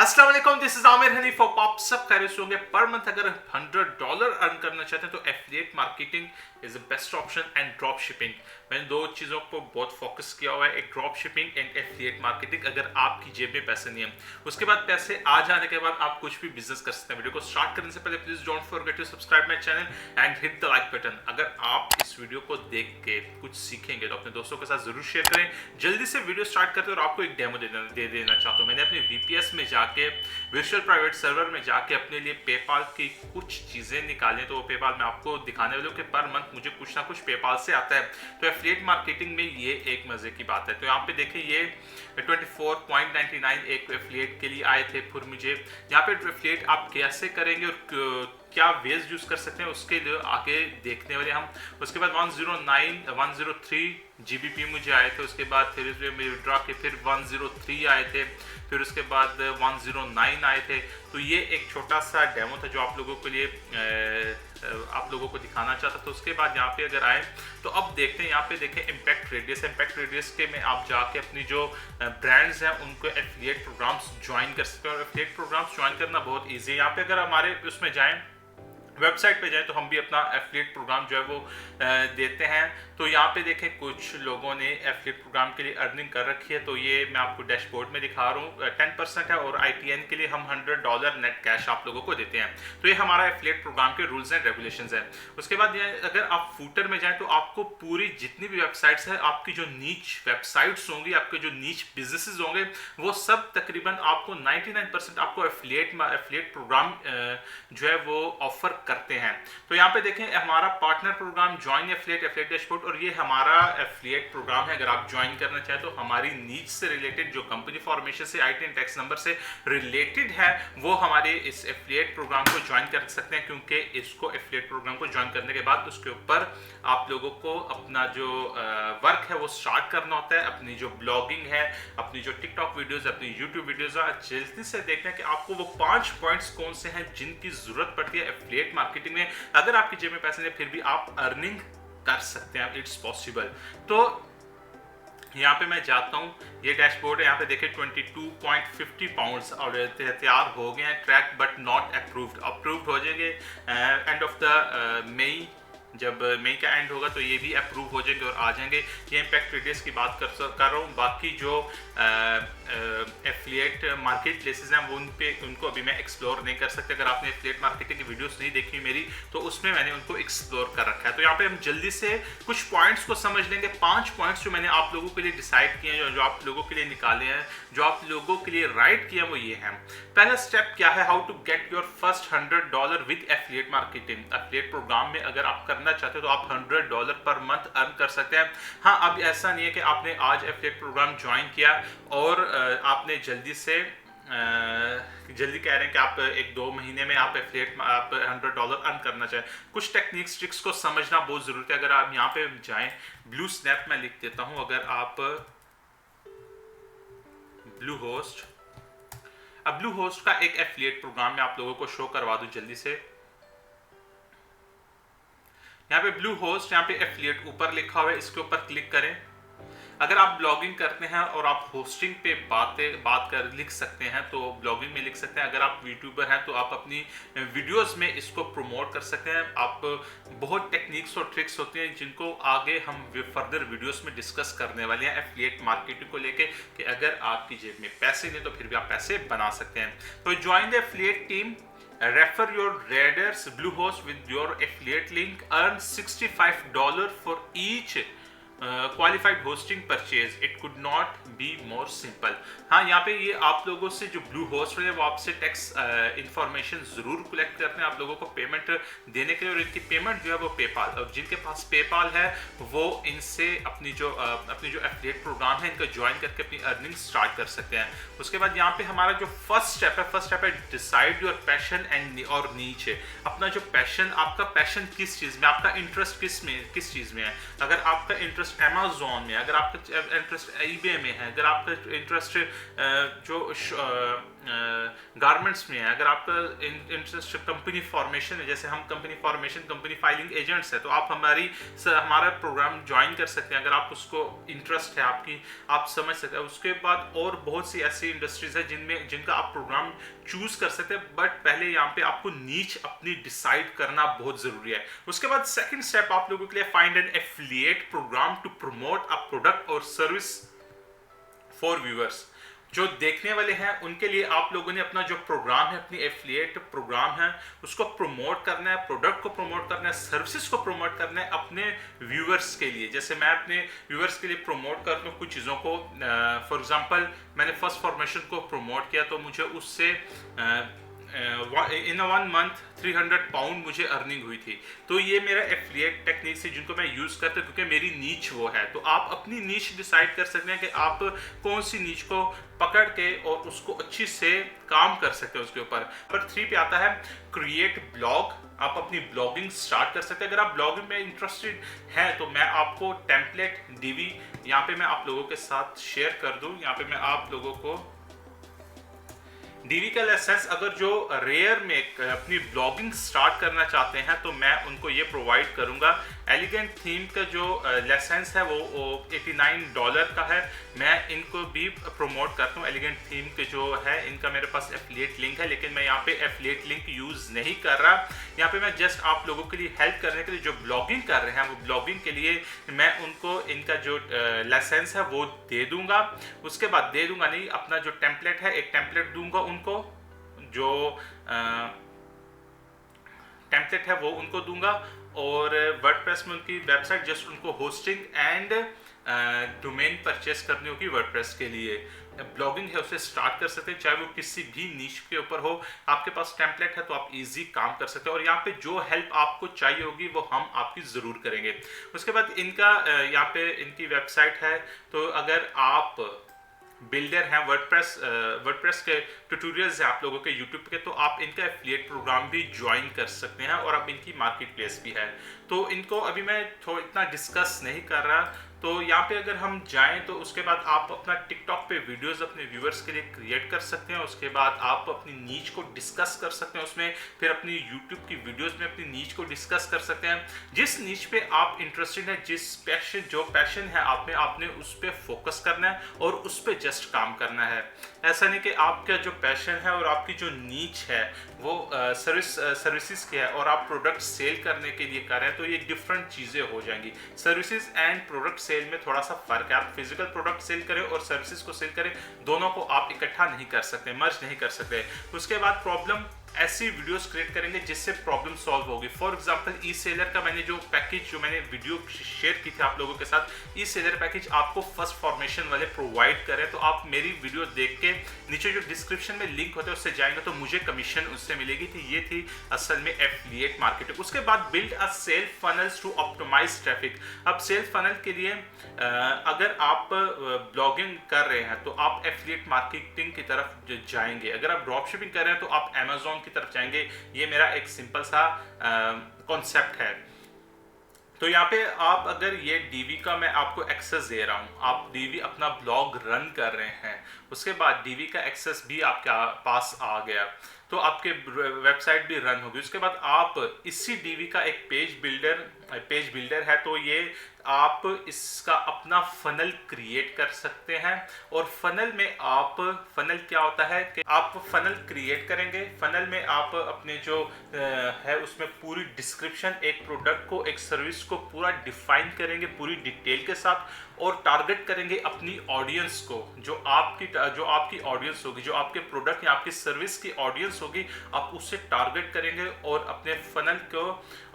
अस्सलाम वालेकुम, this is Aamir Hanif of आप सब खैरियत से होंगे। पर मंथ अगर $100 अर्न करना चाहते हैं तो affiliate marketing is the best option and drop shipping. मैंने दो चीज़ों को बहुत फोकस किया हुआ है, एक drop shipping and affiliate marketing. अगर आपकी जेब में पैसे नहीं है, उसके बाद पैसे आ जाने के बाद आप कुछ भी बिजनेस कर सकते हैं। वीडियो को स्टार्ट करने से पहले please don't forget to subscribe my channel and hit the like button. अगर आप इस वीडियो को देख के कुछ सीखेंगे तो अपने दोस्तों के साथ जरूर शेयर करें। जल्दी से वीडियो स्टार्ट करते हैं और आपको एक डेमो दे देना चाहता हूँ। मैंने अपने VPS में जाके वर्चुअल प्राइवेट सर्वर में जाके अपने लिए पेपाल की कुछ चीज़ें निकालें, तो वो पेपाल मैं आपको दिखाने वाला हूँ कि पर मंथ मुझे कुछ ना कुछ पेपाल से आता है। तो एफिलिएट मार्केटिंग में ये एक मजे की बात है। तो यहाँ पे देखिए ये 24.99 एक एफिलिएट के लिए आए थे। फिर मुझे यहाँ पे एफिलिएट आप कैसे करेंगे और क्या वेज यूज कर सकते हैं उसके लिए आगे देखने वाले हम। उसके बाद 103 GBP मुझे आए थे। उसके बाद फिर विड्रॉ के फिर 103 आए थे। फिर उसके बाद 109 आए थे। तो ये एक छोटा सा डेमो था जो आप लोगों के लिए आप लोगों को दिखाना चाहता। तो उसके बाद यहाँ पे अगर आए तो अब देखते हैं, यहाँ पे देखें इम्पैक्ट रेडियस के में आप जाके अपनी जो ब्रांड्स हैं उनको एफिलिएट प्रोग्राम्स ज्वाइन कर सकते हैं। और एफिलिएट प्रोग्राम्स ज्वाइन करना बहुत ईजी है। यहाँ पे अगर हमारे उसमें जाएँ, वेबसाइट पे जाएं, तो हम भी अपना एफिलिएट प्रोग्राम जो है वो देते हैं। तो यहाँ पे देखें कुछ लोगों ने एफिलिएट प्रोग्राम के लिए अर्निंग कर रखी है। तो ये मैं आपको डैशबोर्ड में दिखा रहा हूँ। 10% है और ITN के लिए हम $100 नेट कैश आप लोगों को देते हैं। तो ये हमारा एफिलिएट प्रोग्राम के रूल्स एंड रेगुलेशंस है। उसके बाद ये अगर आप फूटर में जाएँ तो आपको पूरी जितनी भी वेबसाइट्स है, आपकी जो नीच वेबसाइट्स होंगी, आपके जो नीच बिजनेसेस होंगे, वो सब तकरीबन आपको 99% आपको एफिलिएट प्रोग्राम जो है वो ऑफर करते हैं। तो यहाँ पे देखें हमारा partner program join affiliate dashboard, और ये हमारा एफिलिएट प्रोग्राम है। अगर आप ज्वाइन करना चाहें तो हमारी नीच से रिलेटेड जो कंपनी फॉर्मेशन से IT एंड टैक्स नंबर से रिलेटेड है, वो हमारे इस एफिलिएट प्रोग्राम को ज्वाइन कर सकते हैं। क्योंकि इसको एफिलिएट प्रोग्राम को ज्वाइन करने के बाद उसके ऊपर आप लोगों को अपना जो वर्क है वो स्टार्ट करना होता है। अपनी जो ब्लॉगिंग है, अपनी जो टिकटॉक वीडियोज, अपनी यूट्यूब वीडियोज है, जल्दी से देखना कि आपको वो 5 पॉइंट्स कौन से हैं जिनकी जरूरत पड़ती है एफिलिएट मार्केटिंग में। अगर आपकी जेब में पैसे नहीं फिर भी आप अर्निंग कर सकते हैं, इट्स पॉसिबल। तो यहाँ पे मैं जाता हूँ, ये डैशबोर्ड है। यहाँ पे देखिए 22.50 पाउंड्स और तैयार हो गए हैं। ट्रैक बट नॉट अप्रूव्ड हो जाएंगे एंड ऑफ द मई। जब मई का एंड होगा तो ये भी अप्रूव हो जाएंगे और आ जाएंगे। ये इम्पैक्ट रेडियस की बात कर रहा हूँ। बाकी जो एफिलिएट मार्केट प्लेसेस हैं वो उनको अभी मैं एक्सप्लोर नहीं कर सकते। अगर आपने एफिलिएट मार्केटिंग की वीडियोस नहीं देखी मेरी, तो उसमें मैंने उनको एक्सप्लोर कर रखा है। तो यहाँ पे हम जल्दी से कुछ पॉइंट्स को समझ लेंगे। 5 पॉइंट्स जो मैंने आप लोगों के लिए डिसाइड किए हैं, जो आप लोगों के लिए निकाले हैं, जो आप लोगों के लिए राइट किए हैं, वो ये हैं। पहला स्टेप क्या है, how to get your first $100 with affiliate marketing. Affiliate program में अगर आप करना चाहते हो तो आप $100 पर मंथ अर्न कर सकते हैं। हाँ, अब ऐसा नहीं है कि आपने आज एफिलिएट प्रोग्राम ज्वाइन किया और आपने जल्दी कह रहे हैं कि आप 1-2 महीने में आप $100 अर्न करना चाहें। कुछ टेक्निक्स ट्रिक्स को समझना बहुत जरूरत है। अगर आप यहाँ पे जाएं, ब्लू स्नैप में लिख देता हूँ। अगर आप ब्लू होस्ट का एक एफिलिएट प्रोग्राम में आप लोगों को शो करवा दूं जल्दी से। यहाँ पे ब्लू होस्ट, यहाँ पे एफिलिएट ऊपर लिखा हुआ है, इसके ऊपर क्लिक करें। अगर आप ब्लॉगिंग करते हैं और आप होस्टिंग पे लिख सकते हैं तो ब्लॉगिंग में लिख सकते हैं। अगर आप यूट्यूबर हैं तो आप अपनी वीडियोस में इसको प्रमोट कर सकते हैं। आप बहुत टेक्निक्स और ट्रिक्स होते हैं जिनको आगे हम फर्दर वीडियोस में डिस्कस करने वाले हैं एफिलिएट मार्केटिंग को लेके, कि अगर आपकी जेब में पैसे नहीं तो फिर भी आप पैसे बना सकते हैं। तो join the affiliate team, refer your Raiders Bluehost with your affiliate link, earn $65 for each qualified hosting purchase. It could not be more simple. हाँ, यहाँ पे ये आप लोगों से जो ब्लू होस्ट है वो आपसे टैक्स इंफॉर्मेशन जरूर कलेक्ट करते हैं आप लोगों को पेमेंट देने के लिए। और इनकी पेमेंट जो है वो पेपाल, और जिनके पास पेपाल है वो इनसे अपनी जो एफिलिएट प्रोग्राम है इनका ज्वाइन करके अपनी अर्निंग स्टार्ट कर सकते हैं। उसके बाद यहाँ पे हमारा जो फर्स्ट स्टेप है डिसाइड योर पैशन एंड और नीच है। अपना जो पैशन, आपका पैशन किस चीज़ में, आपका इंटरेस्ट किस चीज़ में है। अगर आपका इंटरेस्ट इंटरेस्ट अमेजोन में, अगर आपका इंटरेस्ट ईबे में है, अगर आपका इंटरेस्ट जो गारमेंट्स में है, अगर आपका इंटरेस्ट कंपनी फॉर्मेशन है, जैसे हम company formation company filing agents है, तो आप हमारा प्रोग्राम ज्वाइन कर सकते हैं अगर आप उसको इंटरेस्ट है आपकी, आप समझ सकते हैं। उसके बाद और बहुत सी ऐसी इंडस्ट्रीज है जिनका आप प्रोग्राम चूज कर सकते हैं, बट पहले यहाँ पे आपको नीच अपनी डिसाइड करना बहुत जरूरी है। उसके बाद सेकंड स्टेप आप लोगों के लिए, find an affiliate program to promote a product और सर्विस फॉर व्यूअर्स। जो देखने वाले हैं उनके लिए आप लोगों ने अपना जो प्रोग्राम है, अपनी एफिलिएट प्रोग्राम है, उसको प्रमोट करना है, प्रोडक्ट को प्रमोट करना है, सर्विसेज को प्रमोट करना है अपने व्यूअर्स के लिए। जैसे मैं अपने व्यूअर्स के लिए प्रमोट करता हूँ कुछ चीज़ों को, फॉर एग्जांपल मैंने फर्स्ट फॉर्मेशन को प्रमोट किया, तो मुझे उससे इन 1 मंथ 300 पाउंड मुझे अर्निंग हुई थी। तो ये मेरा एफिलिएट टेक्निक्स है जिनको मैं यूज़ करता हूँ, क्योंकि मेरी नीच वो है। तो आप अपनी नीच डिसाइड कर सकते हैं कि आप कौन सी नीच को पकड़ के और उसको अच्छी से काम कर सकते हैं उसके ऊपर। नंबर 3 पे आता है क्रिएट ब्लॉग। आप अपनी ब्लॉगिंग स्टार्ट कर सकते हैं। अगर आप ब्लॉगिंग में इंटरेस्टेड हैं तो मैं आपको टेम्पलेट डीवी यहाँ पे मैं आप लोगों के साथ शेयर कर दूँ। यहाँ पे मैं आप लोगों को डीवी का लाइसेंस, अगर जो रेयर में अपनी ब्लॉगिंग स्टार्ट करना चाहते हैं तो मैं उनको ये प्रोवाइड करूंगा। एलिगेंट थीम का जो लाइसेंस है वो $89 का है। मैं इनको भी प्रमोट करता हूँ। एलिगेंट थीम के जो है इनका मेरे पास एफिलिएट लिंक है, लेकिन मैं यहाँ पे एफिलिएट लिंक यूज़ नहीं कर रहा। यहाँ पे मैं जस्ट आप लोगों के लिए हेल्प करने के लिए, जो ब्लॉगिंग कर रहे हैं वो ब्लॉगिंग के लिए मैं उनको इनका जो लाइसेंस है वो दे दूंगा। उसके बाद दे दूंगा नहीं, अपना जो टेम्पलेट है एक टेम्पलेट दूंगा उनको, जो टेम्पलेट है वो उनको दूंगा, और वर्डप्रेस में उनकी वेबसाइट, जस्ट उनको होस्टिंग एंड डोमेन परचेस करनी होगी वर्डप्रेस के लिए। ब्लॉगिंग है उसे स्टार्ट कर सकते हैं, चाहे वो किसी भी नीश के ऊपर हो। आपके पास टेम्पलेट है तो आप इजी काम कर सकते हैं, और यहाँ पे जो हेल्प आपको चाहिए होगी वो हम आपकी ज़रूर करेंगे। उसके बाद इनका यहाँ पे इनकी वेबसाइट है, तो अगर आप बिल्डर हैं, वर्डप्रेस के ट्यूटोरियल्स हैं आप लोगों के यूट्यूब के, तो आप इनका एफिलिएट प्रोग्राम भी ज्वाइन कर सकते हैं, और अब इनकी मार्केट प्लेस भी है। तो इनको अभी मैं इतना डिस्कस नहीं कर रहा। तो यहाँ पे अगर हम जाएं तो उसके बाद आप अपना टिकटॉक पे वीडियोस अपने व्यूअर्स के लिए क्रिएट कर सकते हैं। उसके बाद आप अपनी नीच को डिस्कस कर सकते हैं उसमें, फिर अपनी यूट्यूब की वीडियोस में अपनी नीच को डिस्कस कर सकते हैं। जिस नीच पे आप इंटरेस्टेड हैं, जो पैशन है आप में, आपने उस पर फोकस करना है और उस पर जस्ट काम करना है। ऐसा नहीं कि आपका जो पैशन है और आपकी जो नीच है वो सर्विसेज की है और आप प्रोडक्ट सेल करने के लिए कर रहे हैं, तो ये डिफरेंट चीज़ें हो जाएंगी। सर्विसेज एंड प्रोडक्ट सेल में थोड़ा सा फर्क है। आप फिजिकल प्रोडक्ट सेल करें और सर्विसेज को सेल करें, दोनों को आप इकट्ठा नहीं कर सकते, मर्ज नहीं कर सकते। उसके बाद प्रॉब्लम, ऐसी वीडियोस क्रिएट करेंगे जिससे प्रॉब्लम सॉल्व होगी। फॉर एग्जांपल ई सेलर का मैंने जो पैकेज, जो मैंने वीडियो शेयर की थी आप लोगों के साथ, ई सेलर पैकेज आपको फर्स्ट फॉर्मेशन वाले प्रोवाइड करें, तो आप मेरी वीडियो देख के नीचे जो डिस्क्रिप्शन में लिंक होता है उससे जाएंगे तो मुझे कमीशन उससे मिलेगी थी। ये थी असल में एफिलिएट मार्केटिंग। उसके बाद build a sales funnels to optimise traffic. अब सेल्स फनल के लिए अगर आप ब्लॉगिंग कर रहे हैं तो आप एफिलिएट मार्केटिंग की तरफ जाएंगे। अगर आप ड्रॉप शिपिंग कर रहे हैं तो आप अमेजोन की तरफ जाएंगे। ये मेरा एक सिंपल सा कॉन्सेप्ट है। तो यहाँ पे आप, अगर ये डीवी का मैं आपको एक्सेस दे रहा हूँ, आप डीवी अपना ब्लॉग रन कर रहे हैं, उसके बाद डीवी का एक्सेस भी आपके पास आ गया तो आपके वेबसाइट भी रन होगी। उसके बाद आप इसी डीवी का एक पेज बिल्डर है, तो ये आप इसका अपना फनल क्रिएट कर सकते हैं। और फनल में फनल क्या होता है कि आप फनल क्रिएट करेंगे। फनल में आप अपने जो है उसमें पूरी डिस्क्रिप्शन, एक प्रोडक्ट को, एक सर्विस को पूरा डिफाइन करेंगे पूरी डिटेल के साथ, और टारगेट करेंगे अपनी ऑडियंस को, जो आपकी ऑडियंस होगी, जो आपके प्रोडक्ट या आपकी सर्विस की ऑडियंस होगी, आप उससे टारगेट करेंगे और अपने फनल को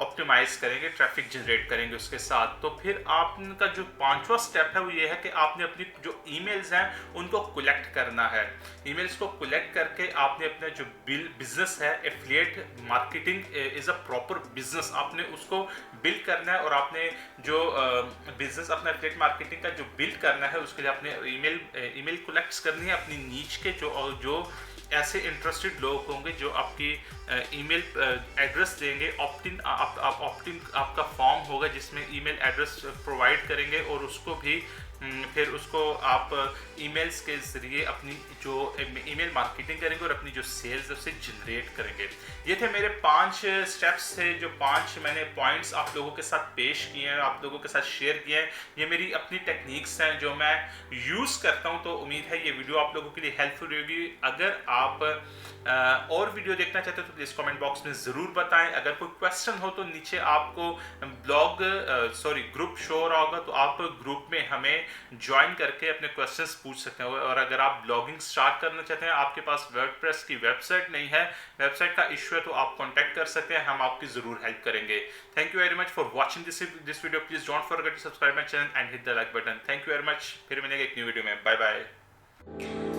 ऑप्टिमाइज करेंगे, ट्रैफिक जनरेट करेंगे उसके साथ। तो फिर आपका जो 5वां स्टेप है वो ये है कि आपने अपनी जो ईमेल्स हैं उनको कलेक्ट करना है। ईमेल्स को कलेक्ट करके आपने अपने जो बिजनेस है, affiliate marketing is a proper business, आपने उसको बिल्ड करना है। और आपने जो बिजनेस अपना एफिलिएट मार्केटिंग का जो बिल्ड करना है, उसके लिए आपने ईमेल कलेक्ट करनी है अपनी नीच के जो ऐसे इंटरेस्टेड लोग होंगे जो आपकी ईमेल एड्रेस देंगे। ऑप्टिन ऑप्टिन आपका फॉर्म होगा जिसमें ईमेल एड्रेस प्रोवाइड करेंगे और उसको भी फिर उसको आप ईमेल्स के ज़रिए अपनी जो ईमेल मार्केटिंग करेंगे और अपनी जो सेल्स उसे जनरेट करेंगे। ये थे मेरे 5 स्टेप्स थे, जो 5 मैंने पॉइंट्स आप लोगों के साथ पेश किए हैं, आप लोगों के साथ शेयर किए हैं। ये मेरी अपनी टेक्निक्स हैं जो मैं यूज़ करता हूँ। तो उम्मीद है ये वीडियो आप लोगों के लिए हेल्पफुल होगी। अगर आप और वीडियो देखना चाहते हो तो प्लीज़ कमेंट बॉक्स में ज़रूर बताएं। अगर कोई क्वेश्चन हो तो नीचे आपको ग्रुप शो हो रहा होगा, तो आप ग्रुप में हमें ज्वाइन करके अपने क्वेश्चंस पूछ सकते हैं। और अगर आप ब्लॉगिंग स्टार्ट करना चाहते हैं, आपके पास वर्डप्रेस की वेबसाइट नहीं है, वेबसाइट का इशू है, तो आप कॉन्टैक्ट कर सकते हैं, हम आपकी ज़रूर हेल्प करेंगे। Thank you very much for watching this video. Please don't forget to subscribe my channel and hit the like button. Thank you very much. फिर मिलेंगे एक न्यू वीडियो में। बाय बाय।